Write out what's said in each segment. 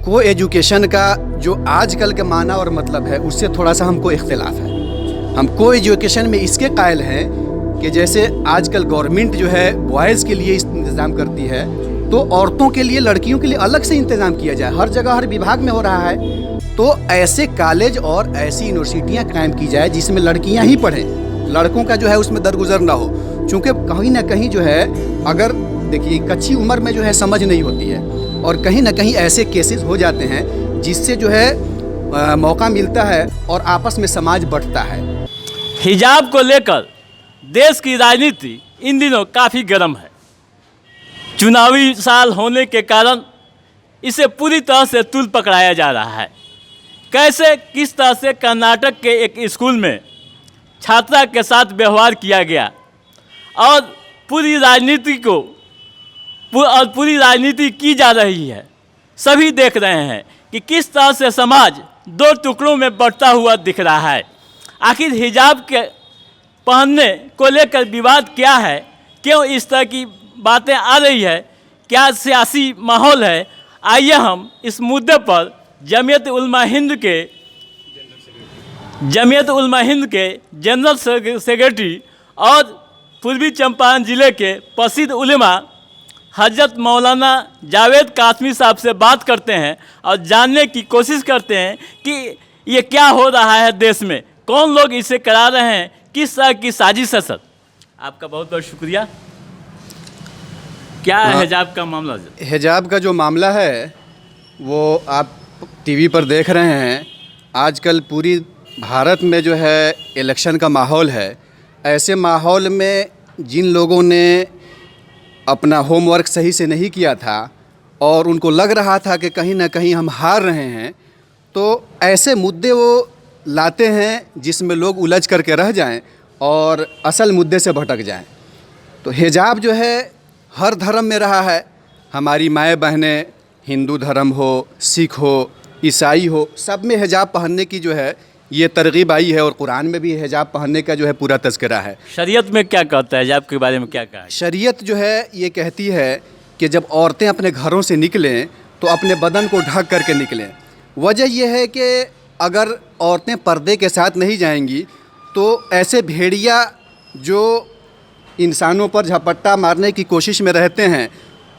को एजुकेशन का जो आजकल के माना और मतलब है उससे थोड़ा सा हमको इख्तिलाफ है। हम को एजुकेशन में इसके कायल हैं कि जैसे आजकल गवर्नमेंट जो है बॉयज़ के लिए इंतज़ाम करती है, तो औरतों के लिए, लड़कियों के लिए अलग से इंतज़ाम किया जाए। हर जगह हर विभाग में हो रहा है, तो ऐसे कॉलेज और ऐसी यूनिवर्सिटियाँ कायम की जाए जिसमें लड़कियाँ ही पढ़ें, लड़कों का जो है उसमें दरगुजर ना हो। चूँकि कहीं ना कहीं जो है, अगर देखिए कच्ची उम्र में जो है समझ नहीं होती है, और कहीं ना कहीं ऐसे केसेस हो जाते हैं जिससे जो है मौका मिलता है और आपस में समाज बढ़ता है। हिजाब को लेकर देश की राजनीति इन दिनों काफ़ी गर्म है। चुनावी साल होने के कारण इसे पूरी तरह से तूल पकड़ाया जा रहा है। कैसे किस तरह से कर्नाटक के एक स्कूल में छात्रा के साथ व्यवहार किया गया और पूरी राजनीति की जा रही है। सभी देख रहे हैं कि किस तरह से समाज दो टुकड़ों में बढ़ता हुआ दिख रहा है। आखिर हिजाब के पहनने को लेकर विवाद क्या है, क्यों इस तरह की बातें आ रही है, क्या सियासी माहौल है? आइए हम इस मुद्दे पर जमीयत उलमा हिंद के जनरल सेक्रेटरी और पूर्वी चंपारण ज़िले के प्रसिद्ध उलेमा हजरत मौलाना जावेद कासमी साहब से बात करते हैं और जानने की कोशिश करते हैं कि ये क्या हो रहा है देश में, कौन लोग इसे करा रहे हैं, किस तरह की साजिश है। सर, आपका बहुत बहुत शुक्रिया। क्या है हिजाब का मामला? हिजाब का जो मामला है वो आप टीवी पर देख रहे हैं। आजकल पूरी भारत में जो है इलेक्शन का माहौल है। ऐसे माहौल में जिन लोगों ने अपना होमवर्क सही से नहीं किया था और उनको लग रहा था कि कहीं ना कहीं हम हार रहे हैं, तो ऐसे मुद्दे वो लाते हैं जिसमें लोग उलझ करके रह जाएं और असल मुद्दे से भटक जाएं। तो हिजाब जो है हर धर्म में रहा है। हमारी माएँ बहनें, हिंदू धर्म हो, सिख हो, ईसाई हो, सब में हिजाब पहनने की जो है ये तरगीब आई है और कुरान में भी हिजाब पहनने का जो है पूरा तज़किरा है। शरीयत में क्या कहता है हिजाब के बारे में, क्या कहा है? शरीयत जो है ये कहती है कि जब औरतें अपने घरों से निकलें तो अपने बदन को ढक करके निकलें। वजह यह है कि अगर औरतें पर्दे के साथ नहीं जाएंगी तो ऐसे भेड़िया जो इंसानों पर झपट्टा मारने की कोशिश में रहते हैं,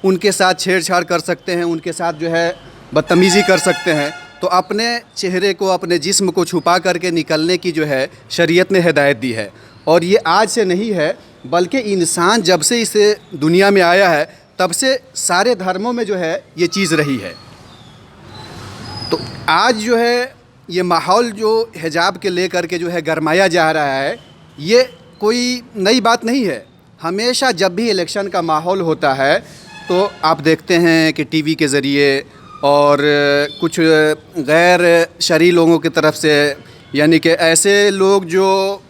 उनके साथ छेड़छाड़ कर सकते हैं, उनके साथ जो है बदतमीज़ी कर सकते हैं। तो अपने चेहरे को, अपने जिस्म को छुपा करके निकलने की जो है शरीयत ने हिदायत दी है। और ये आज से नहीं है, बल्कि इंसान जब से इस दुनिया में आया है तब से सारे धर्मों में जो है ये चीज़ रही है। तो आज जो है ये माहौल जो हिजाब के लेकर के जो है गरमाया जा रहा है, ये कोई नई बात नहीं है। हमेशा जब भी इलेक्शन का माहौल होता है तो आप देखते हैं कि टीवी के ज़रिए और कुछ गैर शरई लोगों की तरफ से, यानी कि ऐसे लोग जो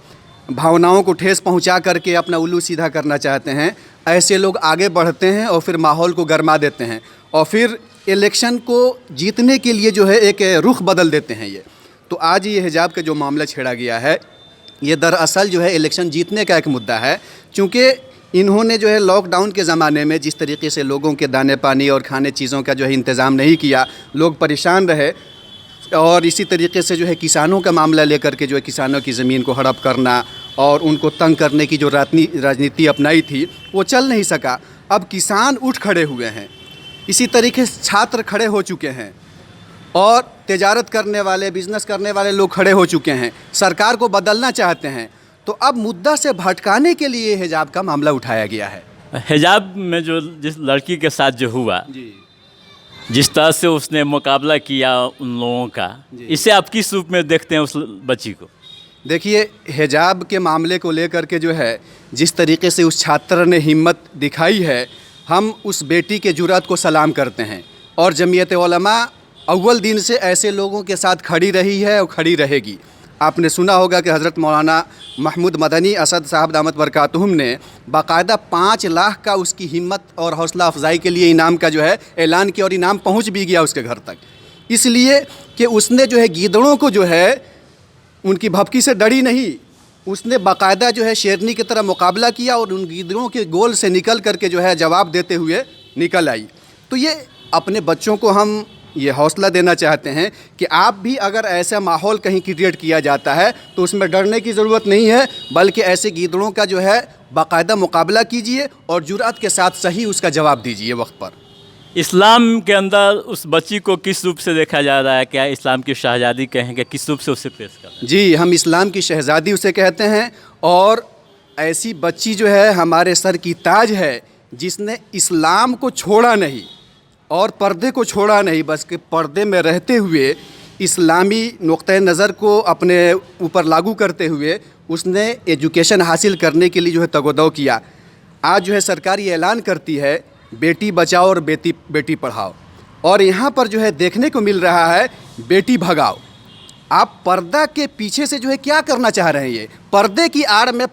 भावनाओं को ठेस पहुंचा करके अपना उल्लू सीधा करना चाहते हैं, ऐसे लोग आगे बढ़ते हैं और फिर माहौल को गरमा देते हैं और फिर इलेक्शन को जीतने के लिए जो है एक रुख बदल देते हैं। ये तो आज ये हिजाब का जो मामला छेड़ा गया है, ये दरअसल जो है इलेक्शन जीतने का एक मुद्दा है। चूँकि इन्होंने जो है लॉकडाउन के ज़माने में जिस तरीके से लोगों के दाने पानी और खाने चीज़ों का जो है इंतज़ाम नहीं किया, लोग परेशान रहे, और इसी तरीके से जो है किसानों का मामला लेकर के जो है किसानों की ज़मीन को हड़प करना और उनको तंग करने की जो राजनीति अपनाई थी वो चल नहीं सका। अब किसान उठ खड़े हुए हैं, इसी तरीके से छात्र खड़े हो चुके हैं और तिजारत करने वाले, बिज़नेस करने वाले लोग खड़े हो चुके हैं, सरकार को बदलना चाहते हैं। तो अब मुद्दा से भटकाने के लिए हिजाब का मामला उठाया गया है। हिजाब में जो जिस लड़की के साथ जो हुआ जी, जिस तरह से उसने मुकाबला किया उन लोगों का, इसे आप किस रूप में देखते हैं उस बच्ची को? देखिए, हिजाब के मामले को लेकर के जो है जिस तरीके से उस छात्र ने हिम्मत दिखाई है, हम उस बेटी के जुर्रत को सलाम करते हैं। और जमीयत उलमा अव्वल दिन से ऐसे लोगों के साथ खड़ी रही है और खड़ी रहेगी। आपने सुना होगा कि हज़रत मौलाना महमूद मदनी असद साहब दामत बरकातुहुम ने बाकायदा 5 लाख का उसकी हिम्मत और हौसला अफजाई के लिए इनाम का जो है ऐलान किया और इनाम पहुंच भी गया उसके घर तक, इसलिए कि उसने जो है गीदड़ों को जो है उनकी भपकी से डरी नहीं, उसने बाकायदा जो है शेरनी की तरह मुकाबला किया और उन गीदड़ों के गोल से निकल करके जो है जवाब देते हुए निकल आई। तो ये अपने बच्चों को हम ये हौसला देना चाहते हैं कि आप भी अगर ऐसा माहौल कहीं क्रिएट किया जाता है तो उसमें डरने की ज़रूरत नहीं है, बल्कि ऐसे गीदड़ों का जो है बाकायदा मुकाबला कीजिए और जुर्अत के साथ सही उसका जवाब दीजिए वक्त पर। इस्लाम के अंदर उस बच्ची को किस रूप से देखा जा रहा है? क्या इस्लाम की शहजादी कहेंगे, किस रूप से उसे पेश कर रहे हैं? जी, हम इस्लाम की शहज़ादी उसे कहते हैं, और ऐसी बच्ची जो है हमारे सर की ताज है, जिसने इस्लाम को छोड़ा नहीं और पर्दे को छोड़ा नहीं, बस कि पर्दे में रहते हुए इस्लामी नुक्ते नज़र को अपने ऊपर लागू करते हुए उसने एजुकेशन हासिल करने के लिए जो है तगोदो किया। आज जो है सरकार ये ऐलान करती है बेटी बचाओ और बेटी पढ़ाओ, और यहाँ पर जो है देखने को मिल रहा है बेटी भगाओ। आप पर्दा के पीछे से जो है क्या करना चाह रहे हैं? ये पर्दे की आड़ में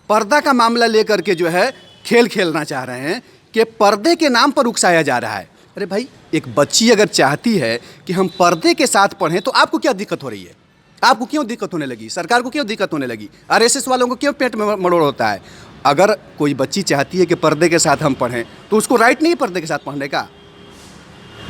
पर्दा का मामला लेकर के जो है खेल खेलना चाह रहे हैं कि पर्दे के नाम पर उकसाया जा रहा है। अरे भाई, एक बच्ची अगर चाहती है कि हम पर्दे के साथ पढ़ें तो आपको क्या दिक्कत हो रही है? आपको क्यों दिक्कत होने लगी? सरकार को क्यों दिक्कत होने लगी? आरएसएस वालों को क्यों पेट में मरोड़ होता है? अगर कोई बच्ची चाहती है कि पर्दे के साथ हम पढ़ें तो उसको राइट नहीं है पर्दे के साथ पढ़ने का।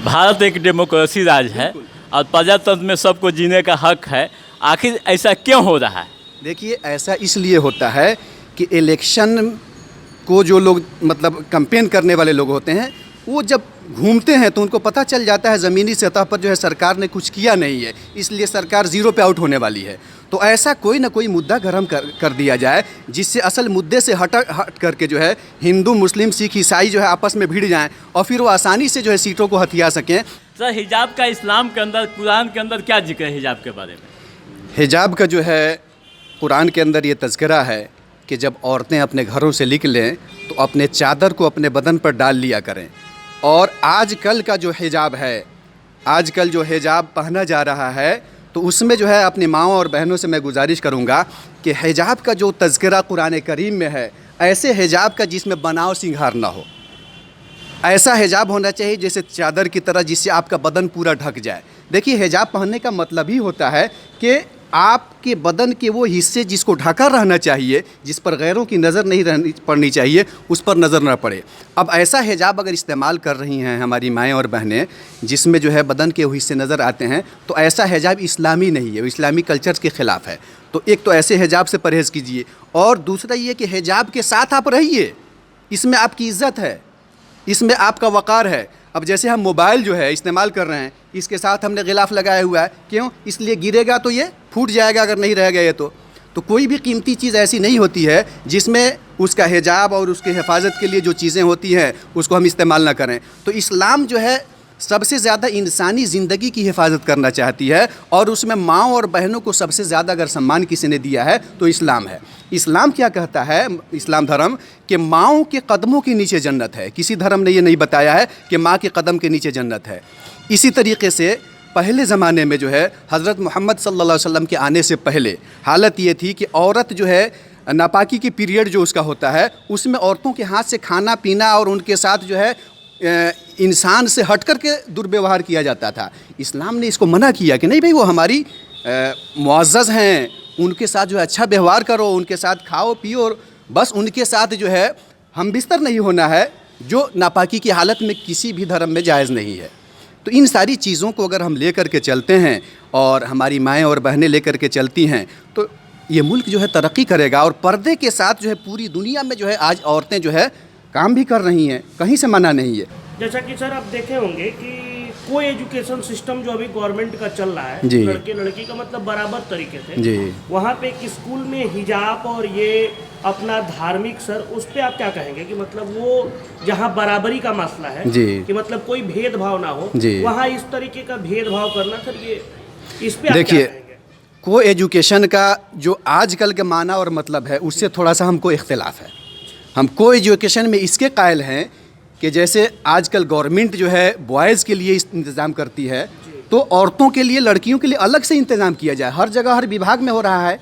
भारत एक डेमोक्रेसी राज है और प्रजातंत्र में सबको जीने का हक है। आखिर ऐसा क्यों हो रहा है? देखिए, ऐसा इसलिए होता है कि इलेक्शन को जो लोग मतलब कैंपेन करने वाले लोग होते हैं, वो जब घूमते हैं तो उनको पता चल जाता है ज़मीनी सतह पर जो है सरकार ने कुछ किया नहीं है, इसलिए सरकार ज़ीरो पे आउट होने वाली है। तो ऐसा कोई ना कोई मुद्दा गर्म कर दिया जाए जिससे असल मुद्दे से हट करके जो है हिंदू, मुस्लिम, सिख, ईसाई जो है आपस में भिड़ जाएं और फिर वो आसानी से जो है सीटों को हथिया सकें। सर, हिजाब का इस्लाम के अंदर, कुरान के अंदर क्या जिक्र है हिजाब के बारे में? हिजाब का जो है कुरान के अंदर ये तज़किरा है कि जब औरतें अपने घरों से निकलें तो अपने चादर को अपने बदन पर डाल लिया करें। और आजकल का जो हिजाब है, आजकल जो हिजाब पहना जा रहा है, तो उसमें जो है अपनी माँओं और बहनों से मैं गुजारिश करूँगा कि हिजाब का जो तज़किरा कुरान करीम में है, ऐसे हिजाब का जिसमें बनाव सिंगार ना हो, ऐसा हिजाब होना चाहिए जैसे चादर की तरह, जिससे आपका बदन पूरा ढक जाए। देखिए, हिजाब पहनने का मतलब ही होता है कि आपके बदन के वो हिस्से जिसको ढका रहना चाहिए, जिस पर गैरों की नज़र नहीं पड़नी चाहिए, उस पर नज़र न पड़े। अब ऐसा हिजाब अगर इस्तेमाल कर रही हैं हमारी माएँ और बहनें, जिसमें जो है बदन के वो हिस्से नज़र आते हैं, तो ऐसा हिजाब इस्लामी नहीं है, वो इस्लामी कल्चर के ख़िलाफ़ है। तो एक तो ऐसे हिजाब से परहेज़ कीजिए, और दूसरा ये कि हिजाब के साथ आप रहिए, इसमें आपकी इज़्ज़त है, इसमें आपका वक़ार है। अब जैसे हम मोबाइल जो है इस्तेमाल कर रहे हैं, इसके साथ हमने गिलाफ लगाया हुआ है, क्यों? इसलिए गिरेगा तो ये फूट जाएगा अगर नहीं रहेगा ये तो कोई भी कीमती चीज़ ऐसी नहीं होती है जिसमें उसका हिजाब और उसके हिफाजत के लिए जो चीज़ें होती हैं उसको हम इस्तेमाल ना करें। तो इस्लाम जो है सबसे ज़्यादा इंसानी ज़िंदगी की हिफाजत करना चाहती है, और उसमें माँओं और बहनों को सबसे ज़्यादा अगर सम्मान किसी ने दिया है तो इस्लाम है। इस्लाम क्या कहता है, इस्लाम धर्म, कि माँओं के कदमों के नीचे जन्नत है। किसी धर्म ने ये नहीं बताया है कि माँ के कदम के नीचे जन्नत है। इसी तरीके से पहले ज़माने में जो है हज़रत मोहम्मद सल्लल्लाहु अलैहि वसल्लम के आने से पहले हालत ये थी कि औरत जो है नापाकी की पीरियड जो उसका होता है, उसमें औरतों के हाथ से खाना पीना और उनके साथ जो है इंसान से हट कर के दुर्व्यवहार किया जाता था। इस्लाम ने इसको मना किया कि नहीं भाई, वो हमारी मुअज़्ज़ज़ हैं, उनके साथ जो है अच्छा व्यवहार करो, उनके साथ खाओ पियो, बस उनके साथ जो है हम बिस्तर नहीं होना है, जो नापाकी की हालत में किसी भी धर्म में जायज़ नहीं है। तो इन सारी चीज़ों को अगर हम ले कर के चलते हैं और हमारी माएँ और बहनें ले कर के चलती हैं तो ये मुल्क जो है तरक्की करेगा। और पर्दे के साथ जो है पूरी दुनिया में जो है आज औरतें जो है काम भी कर रही हैं, कहीं से मना नहीं है। जैसा कि सर आप देखे होंगे कि कोई एजुकेशन सिस्टम जो अभी गवर्नमेंट का चल रहा है, लड़के लड़की का मतलब बराबर तरीके से जी, वहाँ पे एक स्कूल में हिजाब और ये अपना धार्मिक, सर उस पर आप क्या कहेंगे कि मतलब वो जहाँ बराबरी का मसला है जी, कि मतलब कोई भेदभाव ना हो, वहाँ इस तरीके का भेदभाव करना, सर ये इस पे देखिए, को एजुकेशन का जो आजकल के माना और मतलब है उससे थोड़ा सा हमको इख्तिलाफ है। हम को एजुकेशन में इसके कायल हैं कि जैसे आजकल गवर्नमेंट जो है बॉयज़ के लिए इंतज़ाम करती है, तो औरतों के लिए, लड़कियों के लिए अलग से इंतज़ाम किया जाए। हर जगह हर विभाग में हो रहा है।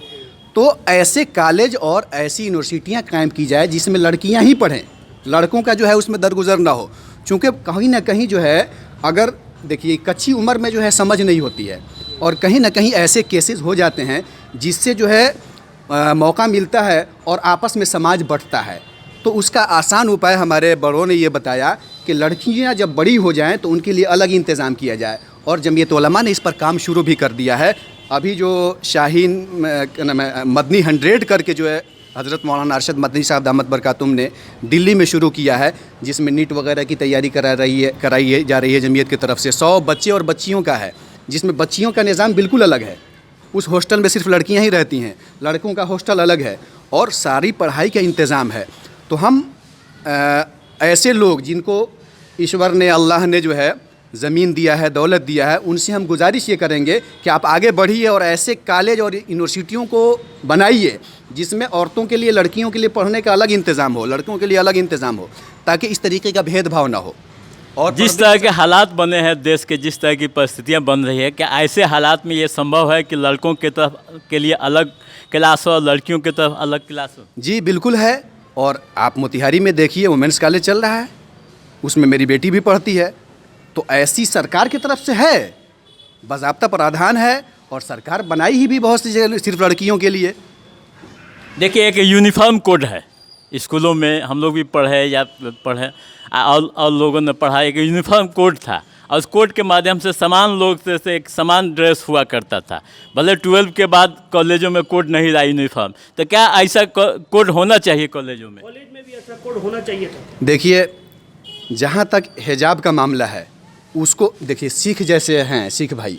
तो ऐसे कॉलेज और ऐसी यूनिवर्सिटियां कायम की जाए जिसमें लड़कियां ही पढ़ें, लड़कों का जो है उसमें दरगुजर ना हो। चूँकि कहीं ना कहीं जो है, अगर देखिए कच्ची उम्र में जो है समझ नहीं होती है, और कहीं ना कहीं ऐसे केसेस हो जाते हैं जिससे जो है मौका मिलता है और आपस में समाज बढ़ता है। तो उसका आसान उपाय हमारे बड़ों ने ये बताया कि लड़कियां जब बड़ी हो जाएं तो उनके लिए अलग इंतज़ाम किया जाए, और जमीयत उलमा ने इस पर काम शुरू भी कर दिया है। अभी जो शाहीन क्या नाम है, मदनी 100 करके जो है हज़रत मौलाना अरशद मदनी साहब दामत बरकातुम ने दिल्ली में शुरू किया है, जिसमें नीट वगैरह की तैयारी कराई जा रही है जमीयत की तरफ से। 100 बच्चे और बच्चियों का है, जिसमें बच्चियों का निज़ाम बिल्कुल अलग है। उस हॉस्टल में सिर्फ लड़कियां ही रहती हैं, लड़कों का हॉस्टल अलग है और सारी पढ़ाई का इंतज़ाम है। तो हम ऐसे लोग जिनको ईश्वर ने, अल्लाह ने जो है ज़मीन दिया है, दौलत दिया है, उनसे हम गुजारिश ये करेंगे कि आप आगे बढ़िए और ऐसे कॉलेज और यूनिवर्सिटियों को बनाइए जिसमें औरतों के लिए, लड़कियों के लिए पढ़ने का अलग इंतज़ाम हो, लड़कों के लिए अलग इंतज़ाम हो, ताकि इस तरीके का भेदभाव ना हो। और जिस तरह के हालात बने हैं देश के, जिस तरह की परिस्थितियां बन रही है, क्या ऐसे हालात में ये संभव है कि लड़कों के तरफ के लिए अलग क्लास हो और लड़कियों की तरफ अलग क्लास हो? जी बिल्कुल है। और आप मोतिहारी में देखिए, वुमेंस कॉलेज चल रहा है, उसमें मेरी बेटी भी पढ़ती है। तो ऐसी सरकार की तरफ से है, बाज़ाब्ता प्रावधान है, और सरकार बनाई ही भी बहुत सी जगह सिर्फ लड़कियों के लिए। देखिए, एक यूनिफॉर्म कोड है स्कूलों में, हम लोग भी पढ़े या पढ़े और लोगों ने पढ़ा। एक यूनिफॉर्म कोड था और उस कोड के माध्यम से समान लोग से एक समान ड्रेस हुआ करता था। भले 12 के बाद कॉलेजों में कोड नहीं रहा यूनिफॉर्म, तो क्या ऐसा कोड होना चाहिए कॉलेजों में? कॉलेज में भी ऐसा कोड होना चाहिए था। देखिए, जहाँ तक हिजाब का मामला है, उसको देखिए, सिख जैसे हैं सिख भाई,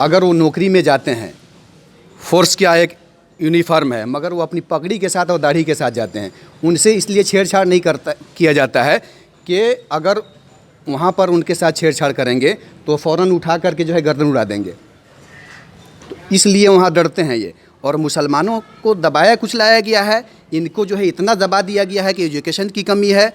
अगर वो नौकरी में जाते हैं, फोर्स क्या एक यूनिफॉर्म है, मगर वो अपनी पगड़ी के साथ और दाढ़ी के साथ जाते हैं, उनसे इसलिए छेड़छाड़ नहीं किया जाता है कि अगर वहाँ पर उनके साथ छेड़छाड़ करेंगे तो फ़ौरन उठा करके जो है गर्दन उड़ा देंगे। तो इसलिए वहाँ डरते हैं ये। और मुसलमानों को दबाया कुचलाया गया है, इनको जो है इतना दबा दिया गया है कि एजुकेशन की कमी है।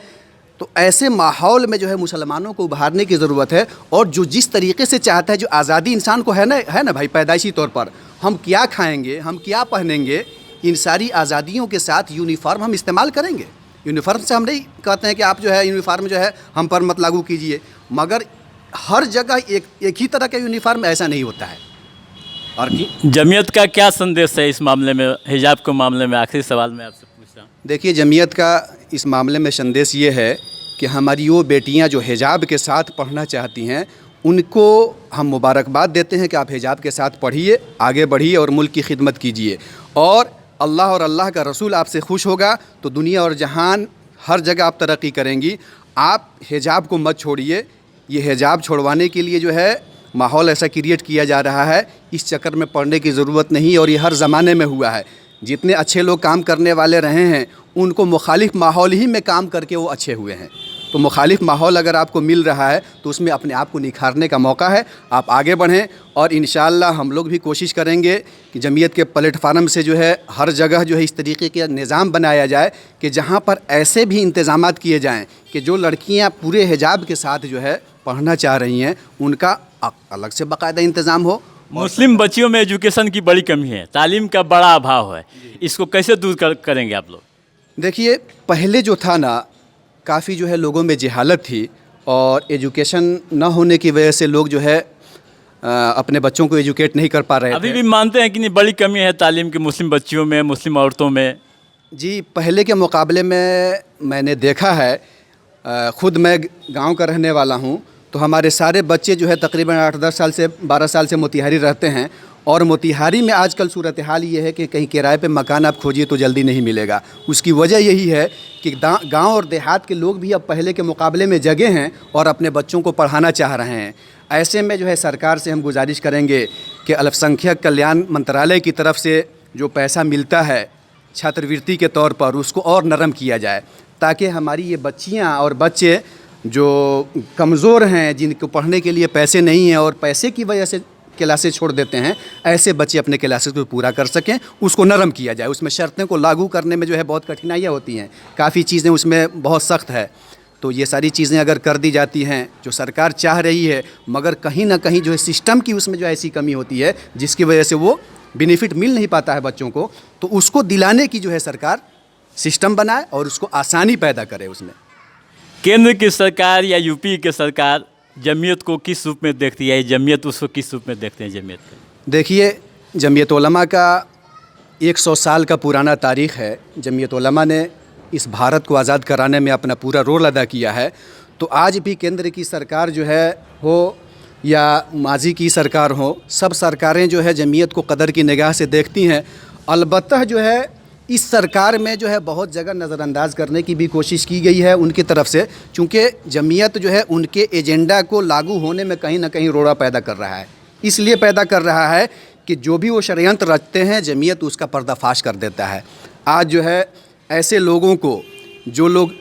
तो ऐसे माहौल में जो है मुसलमानों को उभारने की ज़रूरत है। और जो जिस तरीके से चाहता है, जो आज़ादी इंसान को है ना भाई, पैदाइशी तौर पर हम क्या खाएंगे, हम क्या पहनेंगे, इन सारी आज़ादियों के साथ यूनिफॉर्म हम इस्तेमाल करेंगे। यूनिफॉर्म से हम नहीं कहते हैं कि आप जो है यूनिफॉर्म जो है हम पर मत लागू कीजिए, मगर हर जगह एक ही तरह का यूनिफॉर्म ऐसा नहीं होता है। और जमीयत का क्या संदेश है इस मामले में, हिजाब के मामले में? आखिरी सवाल मैं आपसे पूछ रहा हूँ। देखिए, जमीयत का इस मामले में संदेश ये है कि हमारी वो बेटियां जो हिजाब के साथ पढ़ना चाहती हैं, उनको हम मुबारकबाद देते हैं कि आप हिजाब के साथ पढ़िए, आगे बढ़िए और मुल्क की खिदमत कीजिए। और अल्लाह का रसूल आपसे खुश होगा तो दुनिया और जहान हर जगह आप तरक्की करेंगी। आप हिजाब को मत छोड़िए। ये हिजाब छोड़वाने के लिए जो है माहौल ऐसा क्रिएट किया जा रहा है, इस चक्कर में पढ़ने की ज़रूरत नहीं। और ये हर ज़माने में हुआ है। जितने अच्छे लोग काम करने वाले रहे हैं, उनको मुखालिफ माहौल ही में काम करके वो अच्छे हुए हैं। तो मुखालिफ माहौल अगर आपको मिल रहा है तो उसमें अपने आप को निखारने का मौका है। आप आगे बढ़ें और इंशाअल्लाह हम लोग भी कोशिश करेंगे कि जमीयत के प्लेटफार्म से जो है हर जगह जो है इस तरीके का निज़ाम बनाया जाए कि जहाँ पर ऐसे भी इंतज़ामात किए जाएँ कि जो लड़कियाँ पूरे हिजाब के साथ जो है पढ़ना चाह रही हैं, उनका अलग से बाकायदा इंतज़ाम हो। मुस्लिम बच्चियों में एजुकेशन की बड़ी कमी है, तालीम का बड़ा अभाव है, इसको कैसे दूर करेंगे आप लोग? देखिए, पहले जो था ना, काफ़ी जो है लोगों में जहालत थी और एजुकेशन न होने की वजह से लोग जो है अपने बच्चों को एजुकेट नहीं कर पा रहे थे। अभी भी मानते हैं कि नहीं बड़ी कमी है तालीम की मुस्लिम बच्चियों में, मुस्लिम औरतों में? जी, पहले के मुकाबले में मैंने देखा है, ख़ुद मैं गांव का रहने वाला हूं, तो हमारे सारे बच्चे जो है तकरीबन 8-10 साल से 12 साल से मोतिहारी रहते हैं। और मोतिहारी में आजकल सूरत हाल ये है कि कहीं किराए पे मकान आप खोजिए तो जल्दी नहीं मिलेगा। उसकी वजह यही है कि गांव और देहात के लोग भी अब पहले के मुकाबले में जगे हैं और अपने बच्चों को पढ़ाना चाह रहे हैं। ऐसे में जो है सरकार से हम गुजारिश करेंगे कि अल्पसंख्यक कल्याण मंत्रालय की तरफ से जो पैसा मिलता है छात्रवृत्ति के तौर पर, उसको और नरम किया जाए, ताकि हमारी ये बच्चियाँ और बच्चे जो कमज़ोर हैं, जिनको पढ़ने के लिए पैसे नहीं हैं और पैसे की वजह से क्लासेस छोड़ देते हैं, ऐसे बच्चे अपने क्लासेस को पूरा कर सकें, उसको नरम किया जाए। उसमें शर्तें को लागू करने में जो है बहुत कठिनाइयाँ होती हैं, काफ़ी चीज़ें उसमें बहुत सख्त है। तो ये सारी चीज़ें अगर कर दी जाती हैं जो सरकार चाह रही है, मगर कहीं ना कहीं जो है सिस्टम की उसमें जो ऐसी कमी होती है जिसकी वजह से वो बेनिफिट मिल नहीं पाता है बच्चों को, तो उसको दिलाने की जो है सरकार सिस्टम बनाए और उसको आसानी पैदा करे उसमें। केंद्र की सरकार या यूपी की सरकार जमीयत को किस रूप में देखती है, जमीयत उसको किस रूप में देखते हैं जमीयत को? देखिए, जमीयत उलमा का 100 साल का पुराना तारीख़ है। जमीयत उलमा ने इस भारत को आज़ाद कराने में अपना पूरा रोल अदा किया है। तो आज भी केंद्र की सरकार जो है हो या माजी की सरकार हो, सब सरकारें जो है जमीयत को कदर की निगाह से देखती हैं। अलबत्ता जो है इस सरकार में जो है बहुत जगह नज़रअंदाज करने की भी कोशिश की गई है उनकी तरफ से, चूँकि जमीयत जो है उनके एजेंडा को लागू होने में कहीं ना कहीं रोड़ा पैदा कर रहा है। इसलिए पैदा कर रहा है कि जो भी वो षड्यंत्र रचते हैं जमीयत उसका पर्दाफाश कर देता है। आज जो है ऐसे लोगों को, जो लोग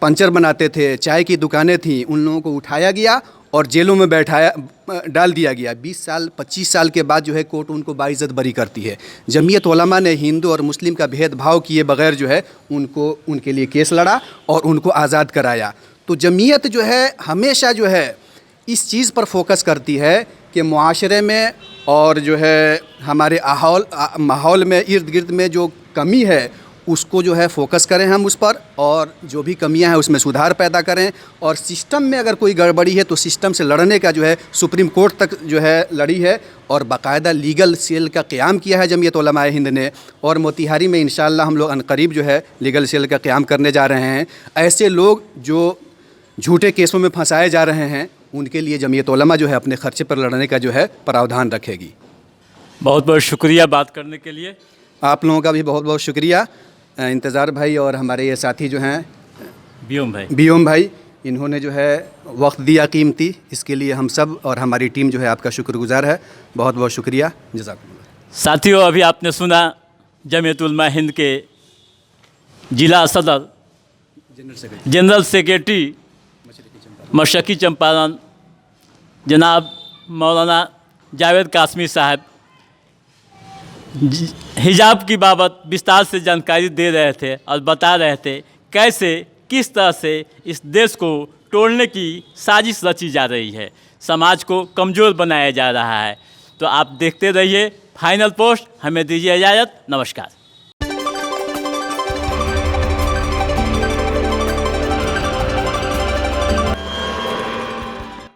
पंचर बनाते थे, चाय की दुकानें थीं, उन लोगों को उठाया गया और जेलों में डाल दिया गया। 20 साल 25 साल के बाद जो है कोर्ट उनको बाइज्जत बरी करती है। जमीयत उलमा ने हिंदू और मुस्लिम का भेदभाव किए बगैर जो है उनके लिए केस लड़ा और उनको आज़ाद कराया। तो जमीयत जो है हमेशा जो है इस चीज़ पर फोकस करती है कि मुआशरे में और जो है हमारे माहौल में इर्द गिर्द में जो कमी है उसको जो है फोकस करें हम उस पर, और जो भी कमियां हैं उसमें सुधार पैदा करें। और सिस्टम में अगर कोई गड़बड़ी है तो सिस्टम से लड़ने का जो है सुप्रीम कोर्ट तक जो है लड़ी है और बाकायदा लीगल सेल का क़याम किया है जमीयत उलमा हिंद ने। और मोतिहारी में इंशाअल्लाह हम लोग अनकरीब जो है लीगल सेल का क़याम करने जा रहे हैं। ऐसे लोग जो झूठे केसों में फंसाए जा रहे हैं उनके लिए जमीयत उलमा जो है अपने खर्चे पर लड़ने का जो है प्रावधान रखेगी। बहुत बहुत शुक्रिया बात करने के लिए। आप लोगों का भी बहुत बहुत शुक्रिया। इंतज़ार भाई और हमारे ये साथी जो हैं बियोम भाई, इन्होंने जो है वक्त दिया कीमती, इसके लिए हम सब और हमारी टीम जो है आपका शुक्रगुजार है। बहुत बहुत शुक्रिया, जज़ाकुमुल्लाह। साथियों, अभी आपने सुना जमीयत उलमा हिंद के जिला सदर जनरल सेक्रेटरी मशरक़ी चंपारण जनाब मौलाना जावेद कासमी साहब हिजाब की बाबत विस्तार से जानकारी दे रहे थे और बता रहे थे कैसे किस तरह से इस देश को तोड़ने की साजिश रची जा रही है, समाज को कमज़ोर बनाया जा रहा है। तो आप देखते रहिए फाइनल पोस्ट। हमें दीजिए इजाज़त। नमस्कार।